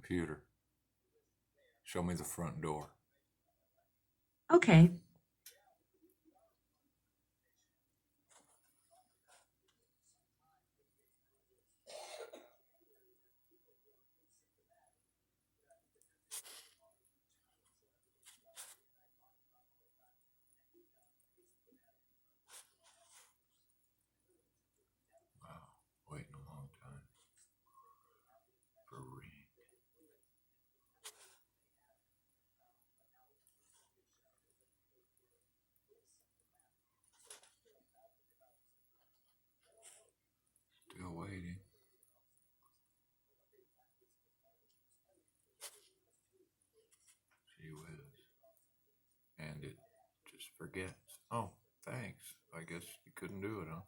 computer. Show me the front door. Okay. Wow, waiting a long time for a ring. Still waiting. Gee whiz. And it just forgets. Oh, thanks. I guess you couldn't do it, huh?